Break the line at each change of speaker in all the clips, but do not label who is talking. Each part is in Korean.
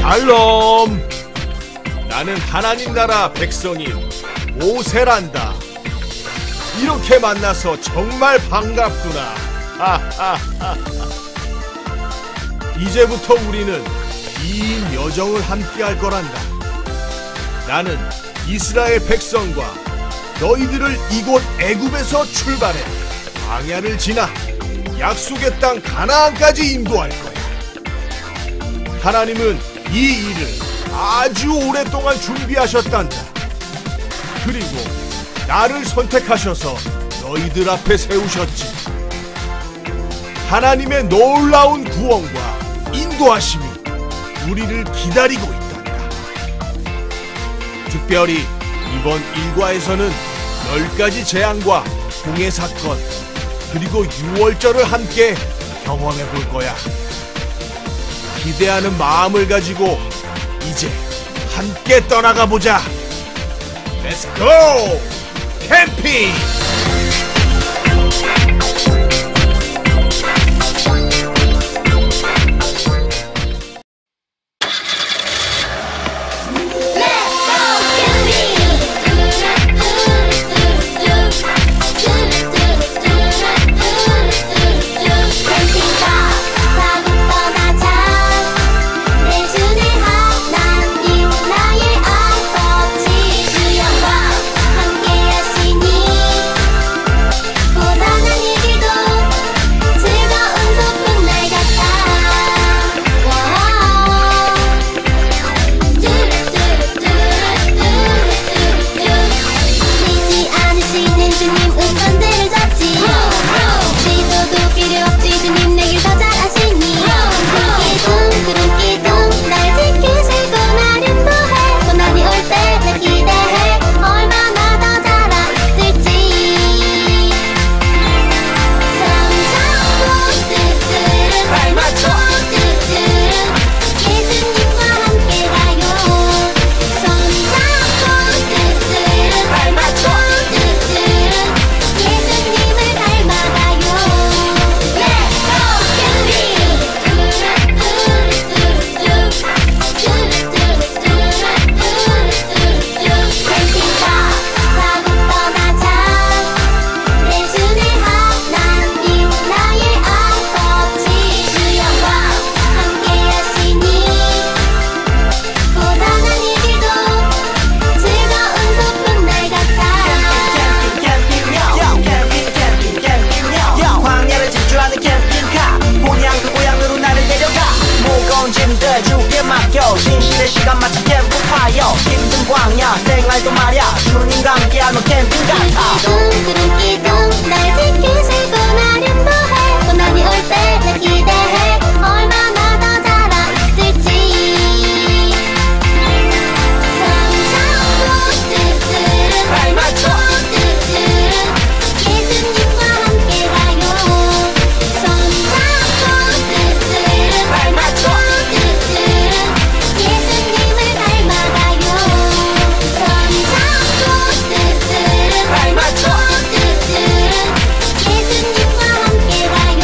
샬롬. 나는 하나님 나라 백성인 모세란다. 이렇게 만나서 정말 반갑구나. 이제부터 우리는 긴 여정을 함께 할 거란다. 나는 이스라엘 백성과 너희들을 이곳 애굽에서 출발해 광야를 지나 약속의 땅 가나안까지 인도할 거야. 하나님은 이 일을 아주 오랫동안 준비하셨단다. 그리고 나를 선택하셔서 너희들 앞에 세우셨지. 하나님의 놀라운 구원과 인도하심이 우리를 기다리고 있단다. 특별히 이번 일과에서는 10가지 재앙과 홍해 사건, 그리고 유월절을 함께 경험해 볼 거야. 기대하는 마음을 가지고 이제 함께 떠나가 보자. Let's go! 캠핑!
진실의 시간 마치 캠프파이어 힘든 광야 생활도 말야 주님과 함께하면 캠핑 같아
기둥 날 지키시고 나를 보해 고난이 올 때 날 기대해 얼마나 더 자라 있을지 성장꽃들은 발맞춰들은 예수님과 함께 가요 성장꽃들은 발맞춰들은 예수님을 닮아가요 성장꽃들은 발맞춰들은 예수님과 함께 가요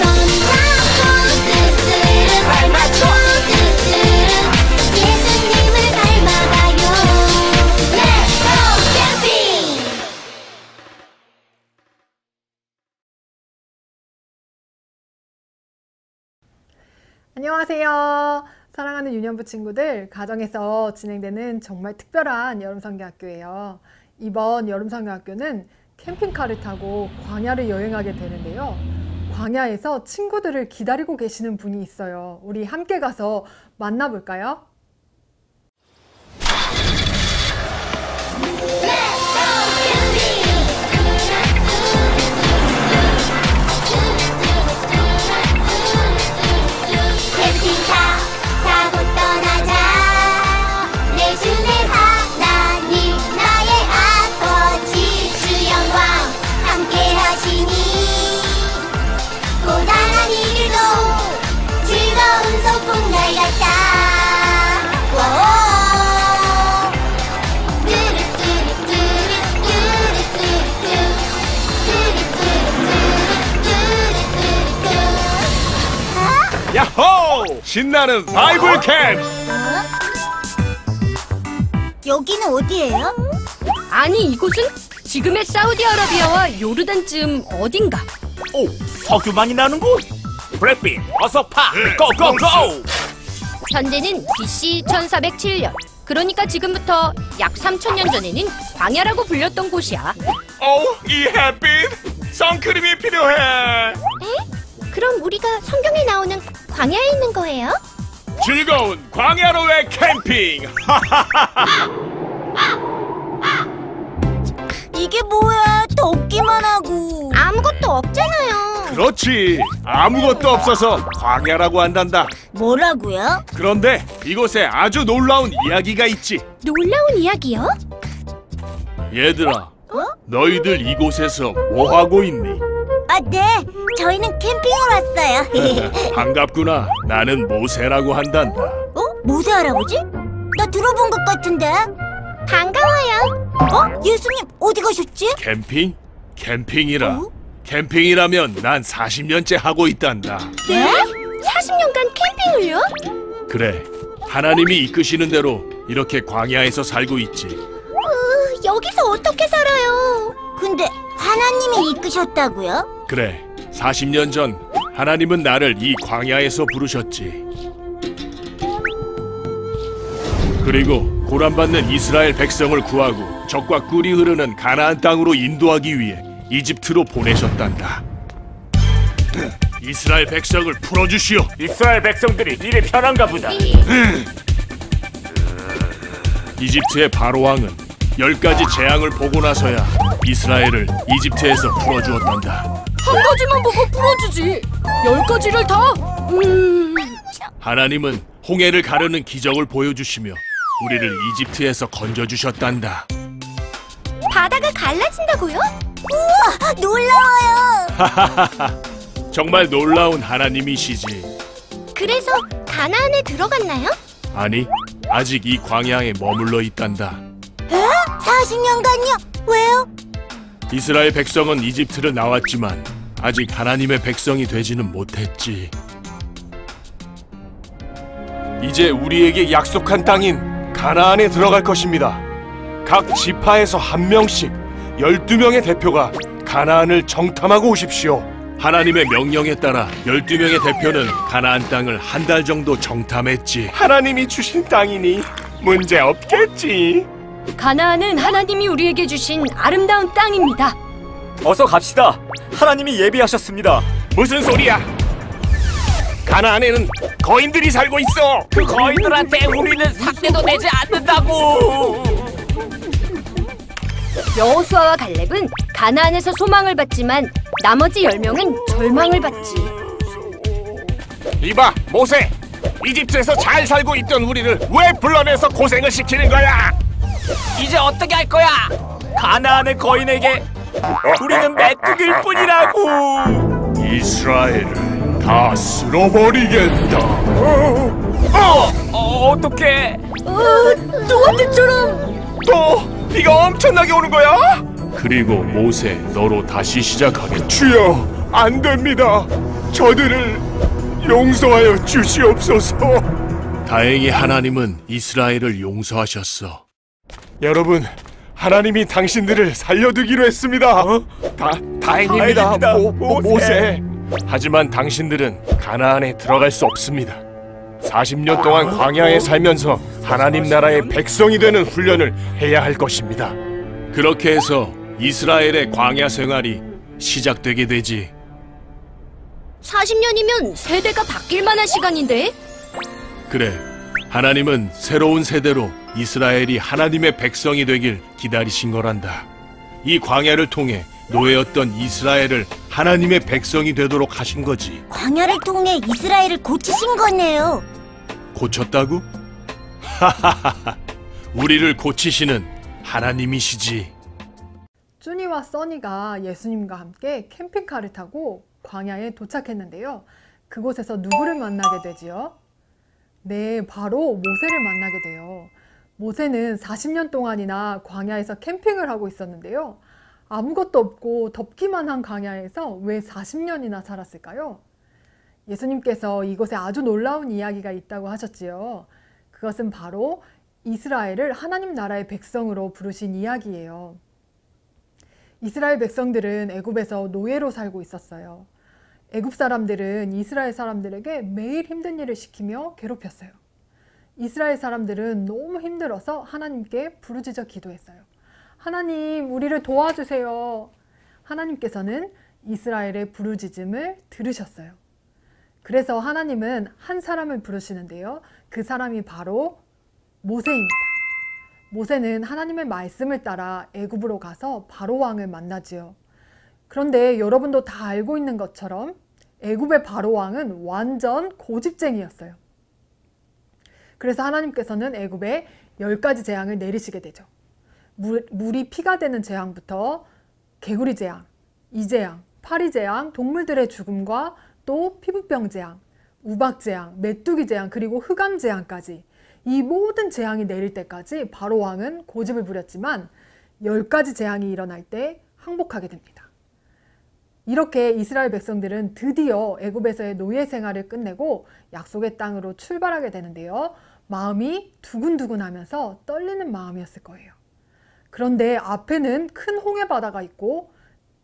성장꽃들은 발맞춰들은 예수님을 닮아가요 Let's go 캠핑!
안녕하세요. 사랑하는 유년부 친구들, 가정에서 진행되는 정말 특별한 여름성경학교예요. 이번 여름성경학교는 캠핑카를 타고 광야를 여행하게 되는데요. 광야에서 친구들을 기다리고 계시는 분이 있어요. 우리 함께 가서 만나볼까요?
캠핑카 타고 떠나자 내 주내 하나님 나의 아버지 주 영광 함께 하시니 고단한 이 길도 즐거운 소풍 날 같다
신나는 바이블 캠프!
여기는 어디예요?
아니, 이곳은 지금의 사우디아라비아와 요르단쯤 어딘가.
오, 석유 많이 나는 곳. 브래핀, 어서 파. 고고고.
현재는 BC 1407년. 그러니까 지금부터 약 3000년 전에는 광야라고 불렸던 곳이야.
이 햇빛. 선크림이 필요해.
그럼 우리가 성경에 나오는 광야에 있는 거예요?
즐거운 광야로의 캠핑!
이게 뭐야? 덥기만 하고 아무것도 없잖아요.
그렇지, 아무것도 없어서 광야라고 한단다.
뭐라고요?
그런데 이곳에 아주 놀라운 이야기가 있지.
놀라운 이야기요?
얘들아, 너희들 이곳에서 뭐 하고 있니?
아, 네. 저희는 캠핑을 왔어요.
반갑구나. 나는 모세라고 한단다.
모세 할아버지? 나 들어본 것 같은데. 반가워요. 예수님 어디 가셨지?
캠핑? 캠핑이라. 캠핑이라면 난 40년째 하고 있단다.
네? 40년간 캠핑을요?
그래, 하나님이 이끄시는 대로 이렇게 광야에서 살고 있지.
여기서 어떻게 살아요? 근데 하나님이 이끄셨다고요?
그래, 40년 전 하나님은 나를 이 광야에서 부르셨지. 그리고 고난받는 이스라엘 백성을 구하고 적과 꿀이 흐르는 가나안 땅으로 인도하기 위해 이집트로 보내셨단다. 이스라엘 백성을 풀어주시오.
이스라엘 백성들이 일이 편한가 보다.
이집트의 바로 왕은 10가지 재앙을 보고 나서야 이스라엘을 이집트에서 풀어주었단다.
한 가지만 보고 풀어주지. 10가지를 다?
하나님은 홍해를 가르는 기적을 보여주시며 우리를 이집트에서 건져주셨단다.
바다가 갈라진다고요? 우와, 놀라워요.
정말 놀라운 하나님이시지.
그래서 가나안에 들어갔나요?
아니, 아직 이 광야에 머물러 있단다.
40년간요? 왜요?
이스라엘 백성은 이집트를 나왔지만 아직 하나님의 백성이 되지는 못했지. 이제 우리에게 약속한 땅인 가나안에 들어갈 것입니다. 각 지파에서 한 명씩 12명의 대표가 가나안을 정탐하고 오십시오. 하나님의 명령에 따라 12명의 대표는 가나안 땅을 한 달 정도 정탐했지.
하나님이 주신 땅이니 문제 없겠지.
가나안은 하나님이 우리에게 주신 아름다운 땅입니다.
어서 갑시다. 하나님이 예비하셨습니다. 무슨 소리야? 가나안에는 거인들이 살고 있어. 그 거인들한테 우리는 삭대도 내지 않는다고.
여호수아와 갈렙은 가나안에서 소망을 받지만 나머지 10명은 절망을 받지.
이봐, 모세. 이집트에서 잘 살고 있던 우리를 왜 불러내서 고생을 시키는 거야? 이제 어떻게 할 거야? 가나안의 거인에게 우리는 메뚜기일 뿐이라고.
이스라엘을 다 쓸어버리겠다.
어떡해?
누구한테처럼.
또 비가 엄청나게 오는 거야?
그리고 모세, 너로 다시 시작하겠다.
주여, 안 됩니다. 저들을 용서하여 주시옵소서.
다행히 하나님은 이스라엘을 용서하셨어.
여러분, 하나님이 당신들을 살려두기로 했습니다. 다행입니다, 모세.
하지만 당신들은 가나안에 들어갈 수 없습니다. 40년 동안 광야에 살면서 하나님 나라의 백성이 되는 훈련을 해야 할 것입니다. 그렇게 해서 이스라엘의 광야 생활이 시작되게 되지.
40년이면 세대가 바뀔 만한 시간인데?
그래, 하나님은 새로운 세대로 이스라엘이 하나님의 백성이 되길 기다리신 거란다. 이 광야를 통해 노예였던 이스라엘을 하나님의 백성이 되도록 하신 거지.
광야를 통해 이스라엘을 고치신 거네요.
고쳤다고? 하하하하, 우리를 고치시는 하나님이시지.
쭈니와 써니가 예수님과 함께 캠핑카를 타고 광야에 도착했는데요. 그곳에서 누구를 만나게 되지요? 네, 바로 모세를 만나게 돼요. 모세는 40년 동안이나 광야에서 캠핑을 하고 있었는데요. 아무것도 없고 덥기만 한 광야에서 왜 40년이나 살았을까요? 예수님께서 이곳에 아주 놀라운 이야기가 있다고 하셨지요. 그것은 바로 이스라엘을 하나님 나라의 백성으로 부르신 이야기예요. 이스라엘 백성들은 애굽에서 노예로 살고 있었어요. 애굽 사람들은 이스라엘 사람들에게 매일 힘든 일을 시키며 괴롭혔어요. 이스라엘 사람들은 너무 힘들어서 하나님께 부르짖어 기도했어요. 하나님, 우리를 도와주세요. 하나님께서는 이스라엘의 부르짖음을 들으셨어요. 그래서 하나님은 한 사람을 부르시는데요. 그 사람이 바로 모세입니다. 모세는 하나님의 말씀을 따라 애굽으로 가서 바로 왕을 만나지요. 그런데 여러분도 다 알고 있는 것처럼 애굽의 바로 왕은 완전 고집쟁이였어요. 그래서 하나님께서는 애굽에 10가지 재앙을 내리시게 되죠. 물이 피가 되는 재앙부터 개구리 재앙, 이재앙, 파리 재앙, 동물들의 죽음과 또 피부병 재앙, 우박 재앙, 메뚜기 재앙, 그리고 흑암 재앙까지 이 모든 재앙이 내릴 때까지 바로 왕은 고집을 부렸지만 10가지 재앙이 일어날 때 항복하게 됩니다. 이렇게 이스라엘 백성들은 드디어 애굽에서의 노예 생활을 끝내고 약속의 땅으로 출발하게 되는데요. 마음이 두근두근하면서 떨리는 마음이었을 거예요. 그런데 앞에는 큰 홍해 바다가 있고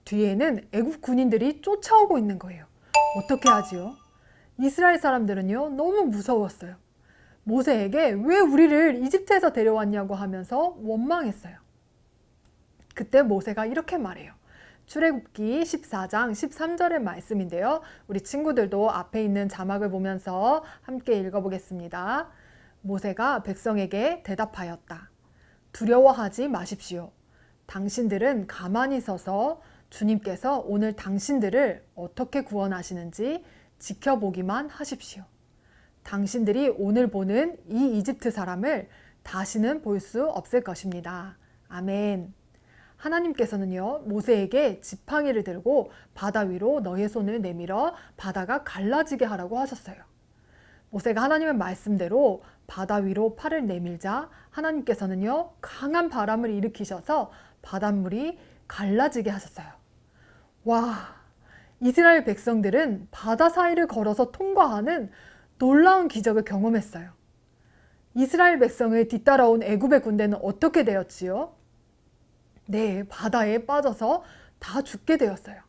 뒤에는 애굽 군인들이 쫓아오고 있는 거예요. 어떻게 하지요? 이스라엘 사람들은요, 너무 무서웠어요. 모세에게 왜 우리를 이집트에서 데려왔냐고 하면서 원망했어요. 그때 모세가 이렇게 말해요. 출애굽기 14장 13절의 말씀인데요. 우리 친구들도 앞에 있는 자막을 보면서 함께 읽어보겠습니다. 모세가 백성에게 대답하였다. 두려워하지 마십시오. 당신들은 가만히 서서 주님께서 오늘 당신들을 어떻게 구원하시는지 지켜보기만 하십시오. 당신들이 오늘 보는 이 이집트 사람을 다시는 볼 수 없을 것입니다. 아멘. 하나님께서는요, 모세에게 지팡이를 들고 바다 위로 너의 손을 내밀어 바다가 갈라지게 하라고 하셨어요. 모세가 하나님의 말씀대로 바다 위로 팔을 내밀자 하나님께서는요, 강한 바람을 일으키셔서 바닷물이 갈라지게 하셨어요. 와, 이스라엘 백성들은 바다 사이를 걸어서 통과하는 놀라운 기적을 경험했어요. 이스라엘 백성을 뒤따라온 애굽의 군대는 어떻게 되었지요? 네, 바다에 빠져서 다 죽게 되었어요.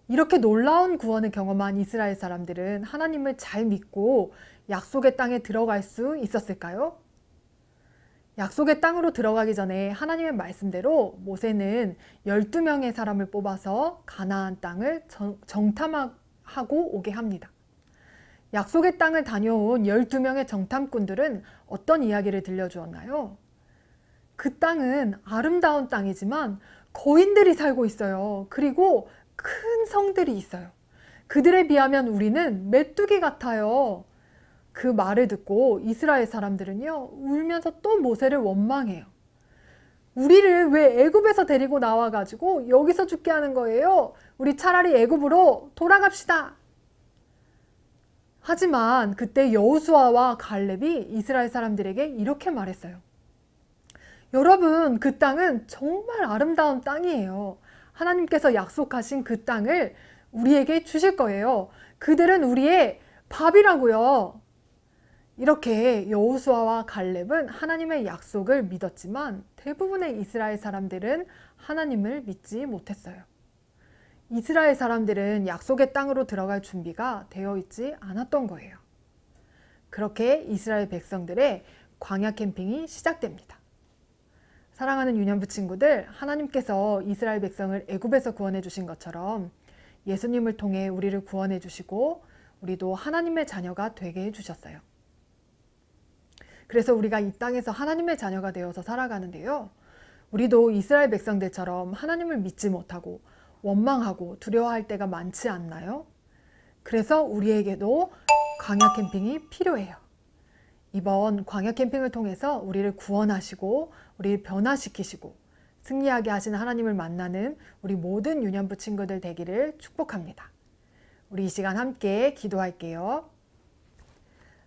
이렇게 놀라운 구원을 경험한 이스라엘 사람들은 하나님을 잘 믿고 약속의 땅에 들어갈 수 있었을까요? 약속의 땅으로 들어가기 전에 하나님의 말씀대로 모세는 12명의 사람을 뽑아서 가나안 땅을 정탐하고 오게 합니다. 약속의 땅을 다녀온 12명의 정탐꾼들은 어떤 이야기를 들려주었나요? 그 땅은 아름다운 땅이지만 거인들이 살고 있어요. 그리고 큰 성들이 있어요. 그들에 비하면 우리는 메뚜기 같아요. 그 말을 듣고 이스라엘 사람들은요, 울면서 또 모세를 원망해요. 우리를 왜 애굽에서 데리고 나와가지고 여기서 죽게 하는 거예요? 우리 차라리 애굽으로 돌아갑시다. 하지만 그때 여호수아와 갈렙이 이스라엘 사람들에게 이렇게 말했어요. 여러분, 그 땅은 정말 아름다운 땅이에요. 하나님께서 약속하신 그 땅을 우리에게 주실 거예요. 그들은 우리의 밥이라고요. 이렇게 여호수아와 갈렙은 하나님의 약속을 믿었지만 대부분의 이스라엘 사람들은 하나님을 믿지 못했어요. 이스라엘 사람들은 약속의 땅으로 들어갈 준비가 되어 있지 않았던 거예요. 그렇게 이스라엘 백성들의 광야 캠핑이 시작됩니다. 사랑하는 유년부 친구들, 하나님께서 이스라엘 백성을 애굽에서 구원해 주신 것처럼 예수님을 통해 우리를 구원해 주시고 우리도 하나님의 자녀가 되게 해 주셨어요. 그래서 우리가 이 땅에서 하나님의 자녀가 되어서 살아가는데요. 우리도 이스라엘 백성들처럼 하나님을 믿지 못하고 원망하고 두려워할 때가 많지 않나요? 그래서 우리에게도 광야 캠핑이 필요해요. 이번 광야 캠핑을 통해서 우리를 구원하시고 우리를 변화시키시고 승리하게 하시는 하나님을 만나는 우리 모든 유년부 친구들 되기를 축복합니다. 우리 이 시간 함께 기도할게요.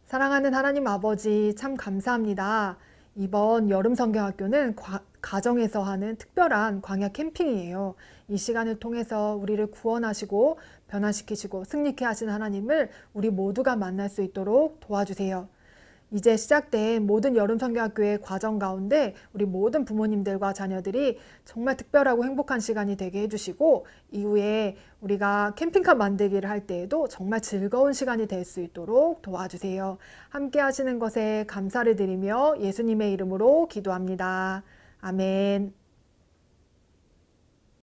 사랑하는 하나님 아버지, 참 감사합니다. 이번 여름 성경학교는 가정에서 하는 특별한 광야 캠핑이에요. 이 시간을 통해서 우리를 구원하시고 변화시키시고 승리케 하신 하나님을 우리 모두가 만날 수 있도록 도와주세요. 이제 시작된 모든 여름 성경학교의 과정 가운데 우리 모든 부모님들과 자녀들이 정말 특별하고 행복한 시간이 되게 해주시고, 이후에 우리가 캠핑카 만들기를 할 때에도 정말 즐거운 시간이 될 수 있도록 도와주세요. 함께 하시는 것에 감사를 드리며 예수님의 이름으로 기도합니다. 아멘.